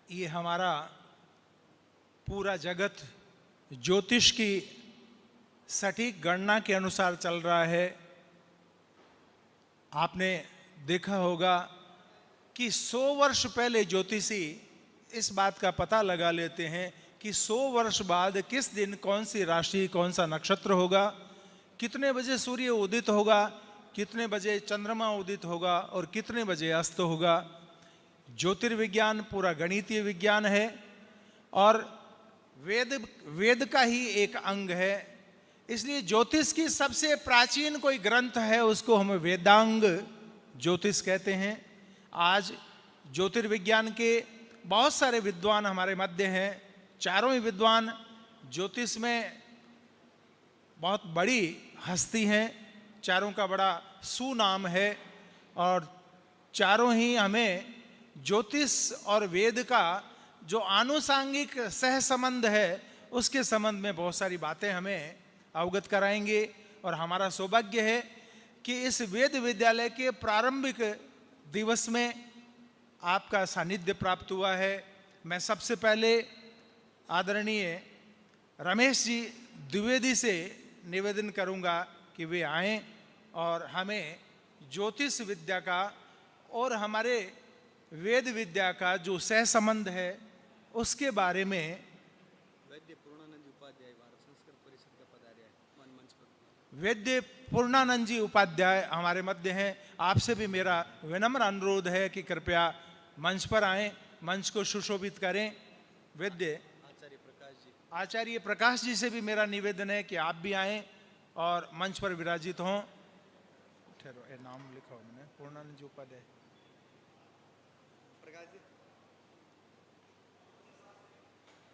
ये हमारा पूरा जगत ज्योतिष की सटीक गणना के अनुसार चल रहा है। आपने देखा होगा कि 100 वर्ष पहले ज्योतिषी इस बात का पता लगा लेते हैं कि 100 वर्ष बाद किस दिन कौन सी राशि कौन सा नक्षत्र होगा, कितने बजे सूर्य उदित होगा, कितने बजे चंद्रमा उदित होगा और कितने बजे अस्त होगा। ज्योतिर्विज्ञान पूरा गणितीय विज्ञान है और वेद का ही एक अंग है। इसलिए ज्योतिष की सबसे प्राचीन कोई ग्रंथ है उसको हम वेदांग ज्योतिष कहते हैं। आज ज्योतिर्विज्ञान के बहुत सारे विद्वान हमारे मध्य हैं। चारों ही विद्वान ज्योतिष में बहुत बड़ी हस्ती हैं, चारों का बड़ा सुनाम है और चारों ही हमें ज्योतिष और वेद का जो आनुषांगिक सह संबंध है उसके संबंध में बहुत सारी बातें हमें अवगत कराएंगे। और हमारा सौभाग्य है कि इस वेद विद्यालय के प्रारंभिक दिवस में आपका सानिध्य प्राप्त हुआ है। मैं सबसे पहले आदरणीय रमेश जी द्विवेदी से निवेदन करूंगा कि वे आएं और हमें ज्योतिष विद्या का और हमारे वेद विद्या का जो सह संबंध है उसके बारे में वैद्य पूर्णानंद जी उपाध्याय हमारे मध्य हैं। आपसे भी मेरा विनम्र अनुरोध है कि कृपया मंच पर आएं, मंच को सुशोभित करें। वैद्य आचार्य प्रकाश जी से भी मेरा निवेदन है कि आप भी आएं और मंच पर विराजित हों। ठहरो, ये नाम लिखा हो मैंने, पूर्णानंद जी उपाध्याय।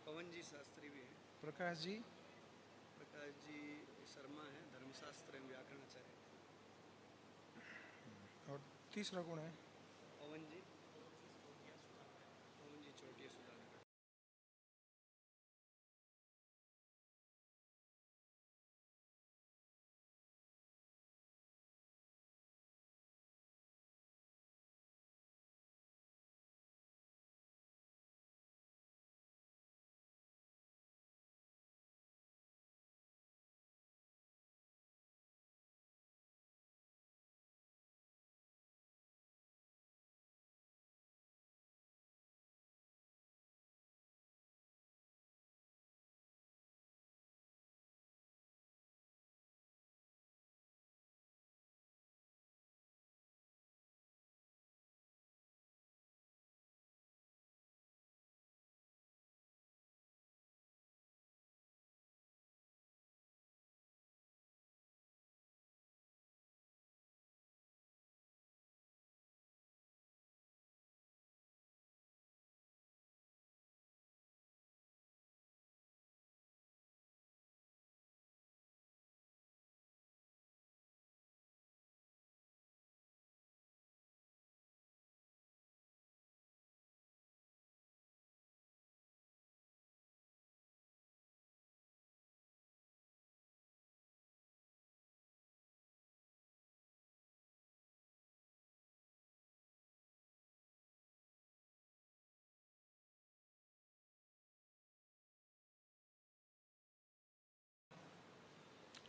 पवन जी शास्त्री भी हैं। प्रकाश जी शर्मा है, धर्मशास्त्र एवं व्याकरणाचार्य। और तीसरा कौन है? पवन जी चोटिया सुधाकर।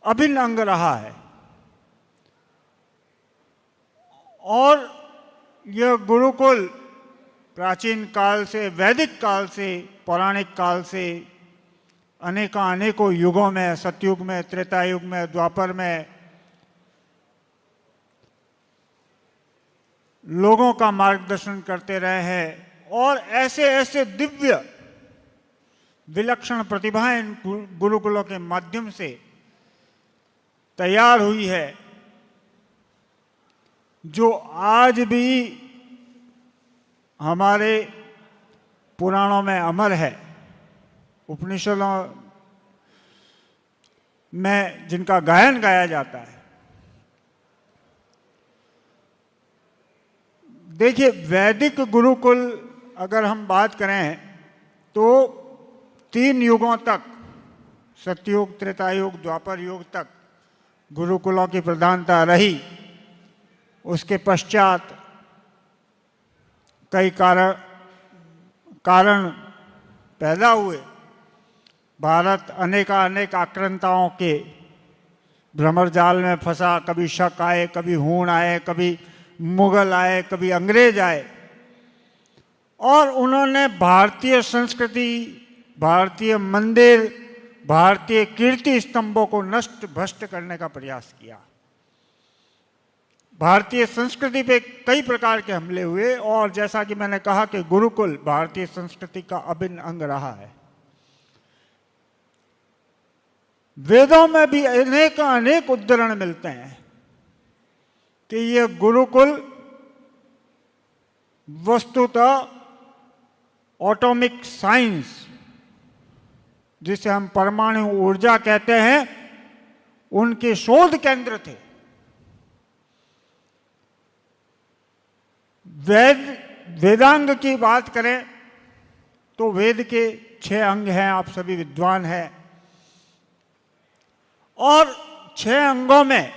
अभिन्न अंग रहा है और यह गुरुकुल प्राचीन काल से, वैदिक काल से, पौराणिक काल से अनेकों युगों में, सतयुग में, त्रेता युग में, द्वापर में लोगों का मार्गदर्शन करते रहे हैं और ऐसे ऐसे दिव्य विलक्षण प्रतिभाएं इन गुरुकुलों के माध्यम से तैयार हुई है जो आज भी हमारे पुराणों में अमर है। उपनिषदों में जिनका गायन गाया जाता है। देखिए, वैदिक गुरुकुल अगर हम बात करें तो 3 युगों तक, सतयुग, त्रेता युग, द्वापर युग तक गुरुकुलों की प्रधानता रही। उसके पश्चात कई कारण पैदा हुए, भारत अनेक आक्रांताओं के भ्रमरजाल में फंसा। कभी शक आए, कभी हूण आए, कभी मुगल आए, कभी अंग्रेज आए, और उन्होंने भारतीय संस्कृति, भारतीय मंदिर, भारतीय कीर्ति स्तंभों को नष्ट भ्रष्ट करने का प्रयास किया। भारतीय संस्कृति पे कई प्रकार के हमले हुए, और जैसा कि मैंने कहा कि गुरुकुल भारतीय संस्कृति का अभिन्न अंग रहा है। वेदों में भी अनेक उद्धरण मिलते हैं कि यह गुरुकुल वस्तुतः एटॉमिक साइंस, जिसे हम परमाणु ऊर्जा कहते हैं, उनके शोध केंद्र थे। वेदांग की बात करें तो वेद के 6 अंग हैं, आप सभी विद्वान हैं, और 6 अंगों में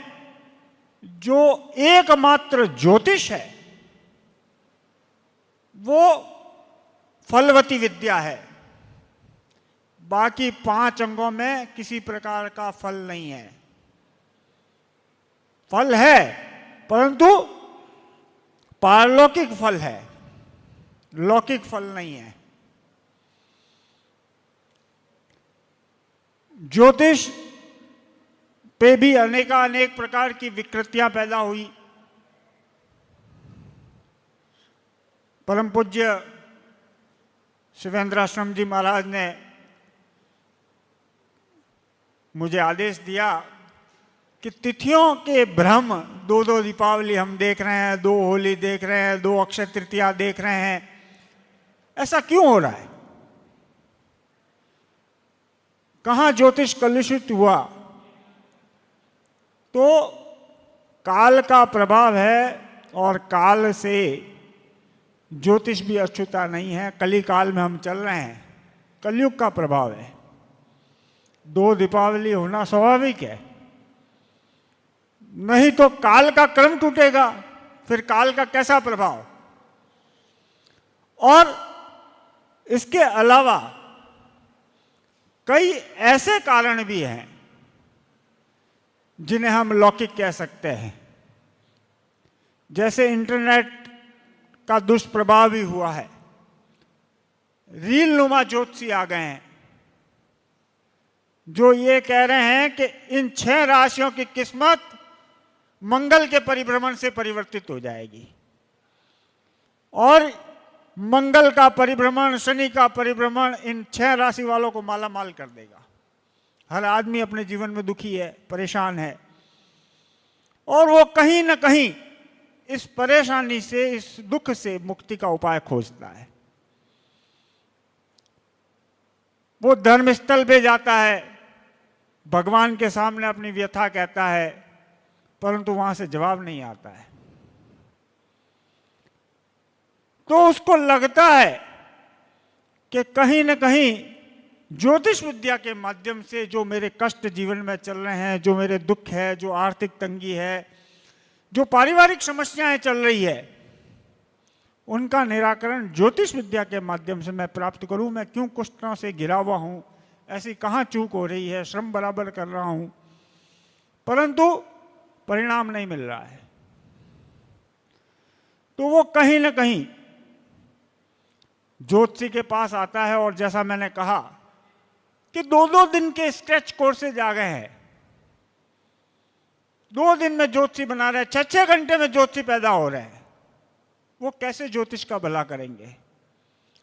जो एकमात्र ज्योतिष है वो फलवती विद्या है। बाकी 5 अंगों में किसी प्रकार का फल नहीं है। फल है परंतु पारलौकिक फल है, लौकिक फल नहीं है। ज्योतिष पे भी अनेक प्रकार की विकृतियां पैदा हुई। परम पूज्य शिवेंद्राश्रम जी महाराज ने मुझे आदेश दिया कि तिथियों के भ्रम, 2 दीपावली हम देख रहे हैं, 2 होली देख रहे हैं, 2 अक्षय तृतीया देख रहे हैं, ऐसा क्यों हो रहा है? कहाँ ज्योतिष कलुषित हुआ? तो काल का प्रभाव है, और काल से ज्योतिष भी अछूता नहीं है। कली काल में हम चल रहे हैं, कलयुग का प्रभाव है। 2 दीपावली होना स्वाभाविक है, नहीं तो काल का क्रम टूटेगा, फिर काल का कैसा प्रभाव। और इसके अलावा कई ऐसे कारण भी हैं जिन्हें हम लौकिक कह सकते हैं। जैसे इंटरनेट का दुष्प्रभाव भी हुआ है। रील नुमा ज्योतिषी आ गए हैं जो ये कह रहे हैं कि इन 6 राशियों की किस्मत मंगल के परिभ्रमण से परिवर्तित हो जाएगी, और मंगल का परिभ्रमण, शनि का परिभ्रमण इन 6 राशि वालों को माला माल कर देगा। हर आदमी अपने जीवन में दुखी है, परेशान है, और वो कहीं ना कहीं इस परेशानी से, इस दुख से मुक्ति का उपाय खोजता है। वो धर्मस्थल पे जाता है, भगवान के सामने अपनी व्यथा कहता है, परंतु वहां से जवाब नहीं आता है। तो उसको लगता है कि कहीं न कहीं ज्योतिष विद्या के माध्यम से जो मेरे कष्ट जीवन में चल रहे हैं, जो मेरे दुख है, जो आर्थिक तंगी है, जो पारिवारिक समस्याएं चल रही है, उनका निराकरण ज्योतिष विद्या के माध्यम से मैं प्राप्त करूं। मैं क्यों कुष्ठों से घिरा हुआ हूं, ऐसी कहाँ चूक हो रही है, श्रम बराबर कर रहा हूं, परंतु परिणाम नहीं मिल रहा है। तो वो कहीं ना कहीं ज्योतिषी के पास आता है, और जैसा मैंने कहा कि 2-2 दिन के स्ट्रेच कोर्सेज आ गए हैं। 2 दिन में ज्योतिषी बना रहे हैं, 6-6 घंटे में ज्योतिषी पैदा हो रहे हैं। वो कैसे ज्योतिष का भला करेंगे,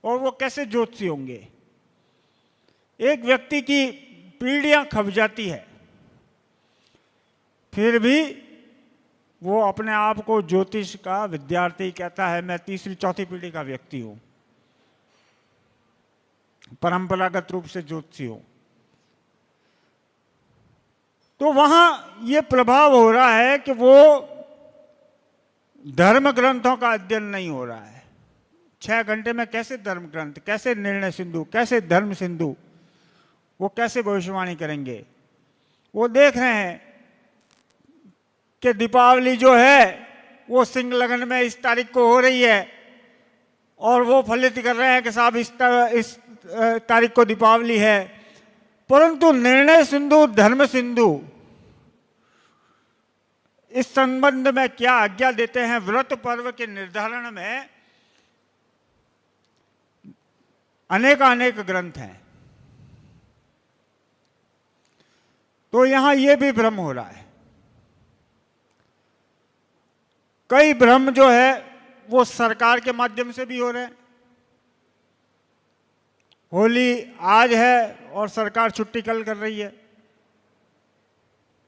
और वो कैसे ज्योतिषी होंगे? एक व्यक्ति की पीढ़ियां खप जाती है, फिर भी वो अपने आप को ज्योतिष का विद्यार्थी कहता है। मैं 3री-4थी पीढ़ी का व्यक्ति हूं, परंपरागत रूप से ज्योतिषी हूं। तो वहां ये प्रभाव हो रहा है कि वो धर्म ग्रंथों का अध्ययन नहीं हो रहा है। 6 घंटे में कैसे धर्म ग्रंथ, कैसे निर्णय सिंधु, कैसे धर्म सिंधु, वो कैसे भविष्यवाणी करेंगे? वो देख रहे हैं कि दीपावली जो है वो सिंह लगन में इस तारीख को हो रही है, और वो फलित कर रहे हैं कि साहब इस तारीख को दीपावली है, परंतु निर्णय सिंधु धर्म सिंधु इस संबंध में क्या आज्ञा देते हैं? व्रत पर्व के निर्धारण में अनेक ग्रंथ हैं। तो यहां यह भी भ्रम हो रहा है। कई भ्रम जो है वो सरकार के माध्यम से भी हो रहे हैं। होली आज है और सरकार छुट्टी कल कर रही है,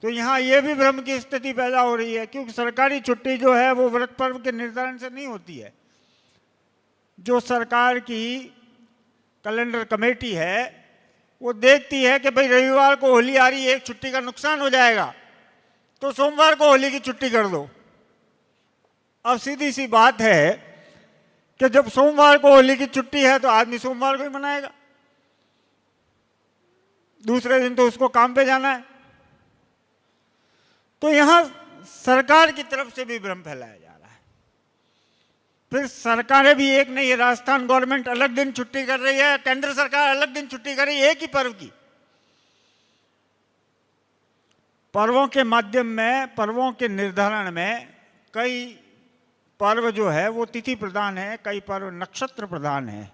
तो यहां यह भी भ्रम की स्थिति पैदा हो रही है, क्योंकि सरकारी छुट्टी जो है वो व्रत पर्व के निर्धारण से नहीं होती है। जो सरकार की कैलेंडर कमेटी है वो देखती है कि भाई रविवार को होली आ रही है, एक छुट्टी का नुकसान हो जाएगा, तो सोमवार को होली की छुट्टी कर दो। अब सीधी सी बात है कि जब सोमवार को होली की छुट्टी है तो आदमी सोमवार को ही मनाएगा, दूसरे दिन तो उसको काम पे जाना है। तो यहां सरकार की तरफ से भी भ्रम फैलाया जा रहा है। फिर सरकारें भी एक नहीं है, राजस्थान गवर्नमेंट अलग दिन छुट्टी कर रही है, केंद्र सरकार अलग दिन छुट्टी कर रही है एक ही पर्व की। पर्वों के माध्यम में, पर्वों के निर्धारण में कई पर्व जो है वो तिथि प्रधान है, कई पर्व नक्षत्र प्रधान है,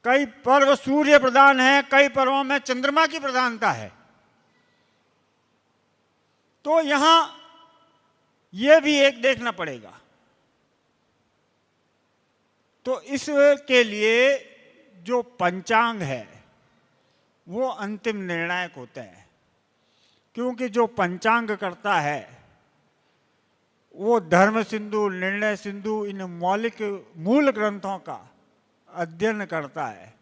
कई पर्व सूर्य प्रधान है, कई पर्वों में चंद्रमा की प्रधानता है। तो यहां यह भी एक देखना पड़ेगा। तो इसके लिए जो पंचांग है वो अंतिम निर्णायक होते हैं, क्योंकि जो पंचांग करता है वो धर्म सिंधु, निर्णय सिंधु, इन मूल ग्रंथों का अध्ययन करता है।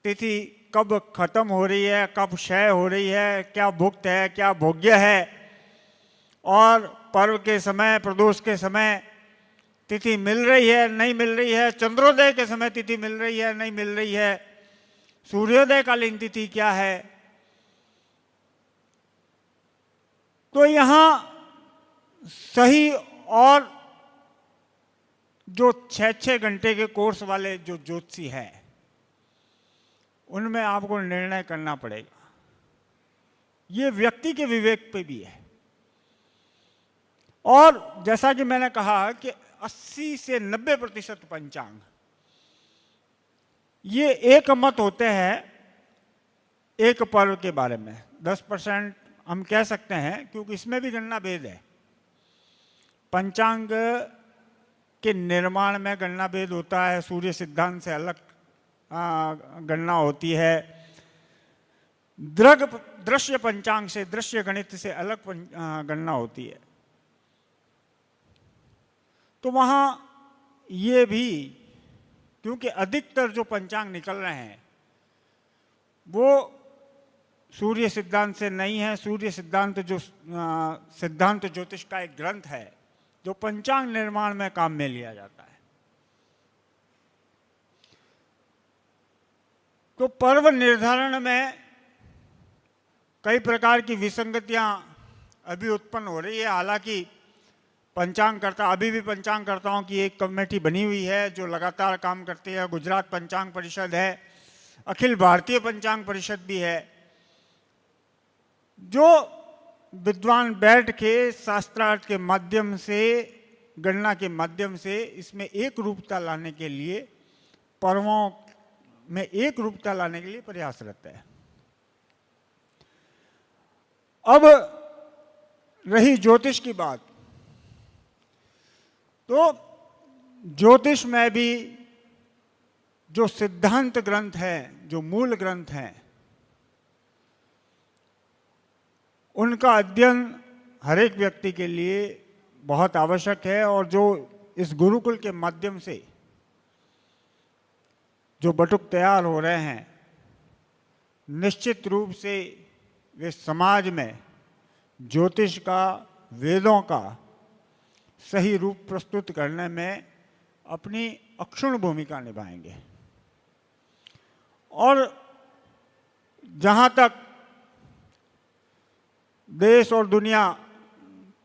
तिथि कब खत्म हो रही है, कब क्षय हो रही है, क्या भुक्त है, क्या भोग्य है, और पर्व के समय, प्रदोष के समय तिथि मिल रही है नहीं मिल रही है, चंद्रोदय के समय तिथि मिल रही है नहीं मिल रही है, सूर्योदय कालीन तिथि क्या है। तो यहां सही और जो 6-6 घंटे के कोर्स वाले जो ज्योतिषी हैं उनमें आपको निर्णय करना पड़ेगा। ये व्यक्ति के विवेक पे भी है। और जैसा कि मैंने कहा कि 80 से 90% पंचांग ये एक मत होते हैं एक पर्व के बारे में। 10% हम कह सकते हैं, क्योंकि इसमें भी गणना भेद है। पंचांग के निर्माण में गणना भेद होता है, सूर्य सिद्धांत से अलग गणना होती है, दृश्य पंचांग से, दृश्य गणित से अलग गणना होती है। तो वहां ये भी, क्योंकि अधिकतर जो पंचांग निकल रहे हैं वो सूर्य सिद्धांत से नहीं है। सूर्य सिद्धांत जो सिद्धांत ज्योतिष का एक ग्रंथ है जो पंचांग निर्माण में काम में लिया जाता है। तो पर्व निर्धारण में कई प्रकार की विसंगतियां अभी उत्पन्न हो रही है। हालांकि पंचांगकर्ता, अभी भी पंचांगकर्ताओं की एक कमेटी बनी हुई है जो लगातार काम करती है। गुजरात पंचांग परिषद है, अखिल भारतीय पंचांग परिषद भी है, जो विद्वान बैठ के शास्त्रार्थ के माध्यम से, गणना के माध्यम से इसमें एक रूपता लाने के लिए, पर्वों में एक रूपता लाने के लिए प्रयासरत है। अब रही ज्योतिष की बात, तो ज्योतिष में भी जो सिद्धांत ग्रंथ है, जो मूल ग्रंथ हैं, उनका अध्ययन हर एक व्यक्ति के लिए बहुत आवश्यक है। और जो इस गुरुकुल के माध्यम से जो बटुक तैयार हो रहे हैं, निश्चित रूप से वे समाज में ज्योतिष का, वेदों का सही रूप प्रस्तुत करने में अपनी अक्षुण्ण भूमिका निभाएंगे। और जहाँ तक देश और दुनिया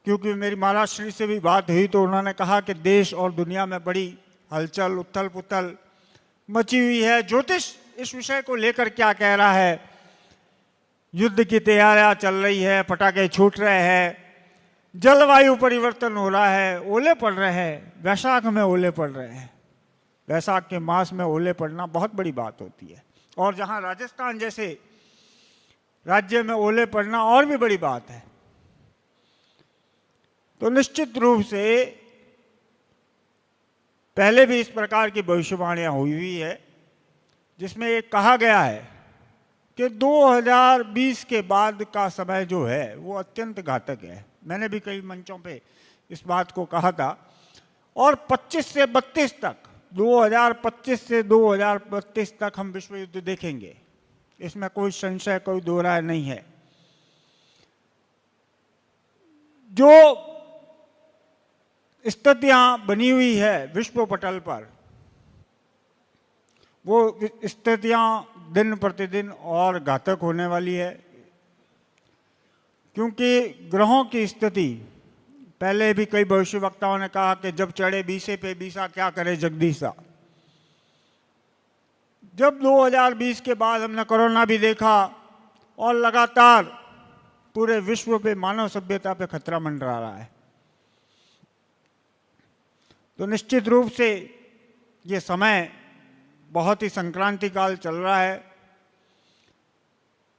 क्योंकि मेरी महाराज श्री से भी बात हुई तो उन्होंने कहा कि देश और दुनिया में बड़ी हलचल उथल पुथल मची हुई है। ज्योतिष इस विषय को लेकर क्या कह रहा है? युद्ध की तैयारियां चल रही है, पटाखे छूट रहे हैं, जलवायु परिवर्तन हो रहा है, ओले पड़ रहे हैं। वैशाख में ओले पड़ रहे हैं, वैशाख के मास में ओले पड़ना बहुत बड़ी बात होती है, और जहां राजस्थान जैसे राज्य में ओले पड़ना और भी बड़ी बात है। तो निश्चित रूप से पहले भी इस प्रकार की भविष्यवाणियां हुई है, जिसमें एक कहा गया है कि 2020 के बाद का समय जो है वो अत्यंत घातक है। मैंने भी कई मंचों पे इस बात को कहा था। और 25 से 32 तक, 2025 से 2032 तक हम विश्व युद्ध देखेंगे, इसमें कोई संशय, कोई दो राय नहीं है। जो स्थितियां बनी हुई है विश्व पटल पर, वो स्थितियां दिन प्रतिदिन और घातक होने वाली है, क्योंकि ग्रहों की स्थिति, पहले भी कई भविष्यवक्ताओं ने कहा कि जब चढ़े बीसे पे बीसा क्या करे जगदीशा। जब 2020 के बाद हमने कोरोना भी देखा और लगातार पूरे विश्व पे, मानव सभ्यता पे खतरा मंडरा रहा है, तो निश्चित रूप से ये समय बहुत ही संक्रांति काल चल रहा है।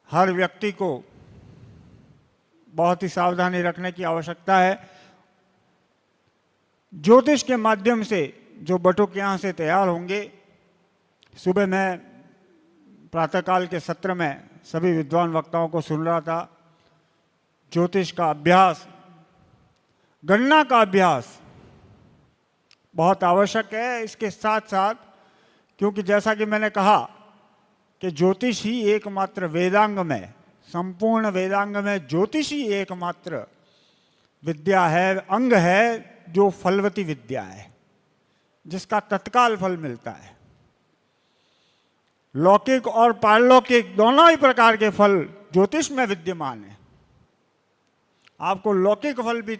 हर व्यक्ति को बहुत ही सावधानी रखने की आवश्यकता है। ज्योतिष के माध्यम से जो बटुक यहाँ से तैयार होंगे, सुबह मैं प्रातःकाल के सत्र में सभी विद्वान वक्ताओं को सुन रहा था। ज्योतिष का अभ्यास, गणना का अभ्यास बहुत आवश्यक है। इसके साथ साथ, क्योंकि जैसा कि मैंने कहा कि ज्योतिष ही एकमात्र वेदांग में, संपूर्ण वेदांग में ज्योतिष ही एकमात्र विद्या है, अंग है जो फलवती विद्या है, जिसका तत्काल फल मिलता है। लौकिक और पारलौकिक दोनों ही प्रकार के फल ज्योतिष में विद्यमान है। आपको लौकिक फल भी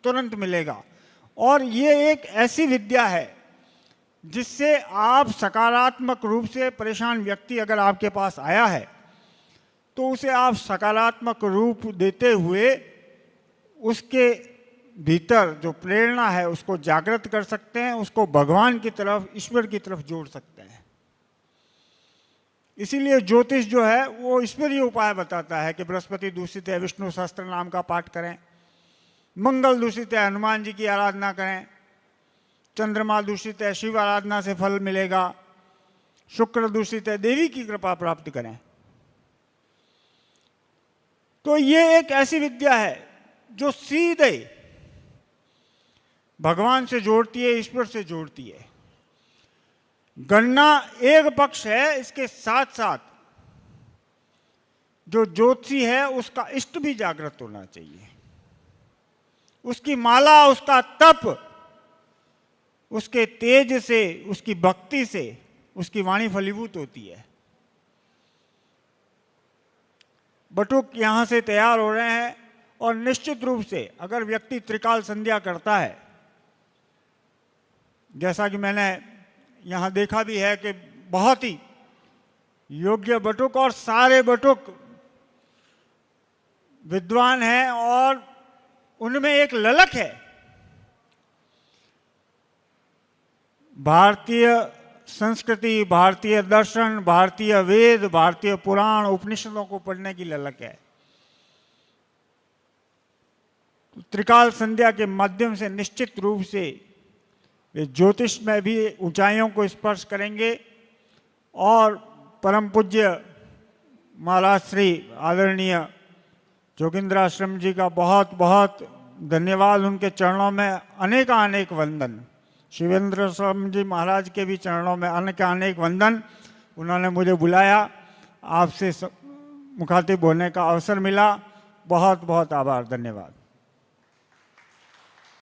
तुरंत मिलेगा, और ये एक ऐसी विद्या है जिससे आप सकारात्मक रूप से परेशान व्यक्ति अगर आपके पास आया है तो उसे आप सकारात्मक रूप देते हुए उसके भीतर जो प्रेरणा है उसको जागृत कर सकते हैं, उसको भगवान की तरफ, ईश्वर की तरफ जोड़ सकते हैं। इसीलिए ज्योतिष जो है वो ईश्वरीय उपाय बताता है कि बृहस्पति दूषित है, विष्णु सहस्त्र नाम का पाठ करें, मंगल दूषित है, हनुमान जी की आराधना करें, चंद्रमा दूषित है, शिव आराधना से फल मिलेगा, शुक्र दूषित है, देवी की कृपा प्राप्त करें। तो ये एक ऐसी विद्या है जो सीधे भगवान से जोड़ती है, ईश्वर से जोड़ती है। गणना एक पक्ष है, इसके साथ साथ जो ज्योतिषी है उसका इष्ट भी जागृत होना चाहिए। उसकी माला, उसका तप, उसके तेज से, उसकी भक्ति से उसकी वाणी फलीभूत होती है। बटुक यहाँ से तैयार हो रहे हैं, और निश्चित रूप से अगर व्यक्ति त्रिकाल संध्या करता है, जैसा कि मैंने यहाँ देखा भी है कि बहुत ही योग्य बटुक और सारे बटुक विद्वान हैं, और उनमें एक ललक है भारतीय संस्कृति, भारतीय दर्शन, भारतीय वेद, भारतीय पुराण, उपनिषदों को पढ़ने की ललक है। त्रिकाल संध्या के माध्यम से निश्चित रूप से वे ज्योतिष में भी ऊंचाइयों को स्पर्श करेंगे, और परम पूज्य महाराज श्री आदरणीय जोगिंद्राश्रम जी का बहुत बहुत धन्यवाद। उनके चरणों में अनेक वंदन। शिवेंद्र स्वामी जी महाराज के भी चरणों में अनेक वंदन। उन्होंने मुझे बुलाया, आपसे मुखातिब होने का अवसर मिला। बहुत बहुत आभार, धन्यवाद।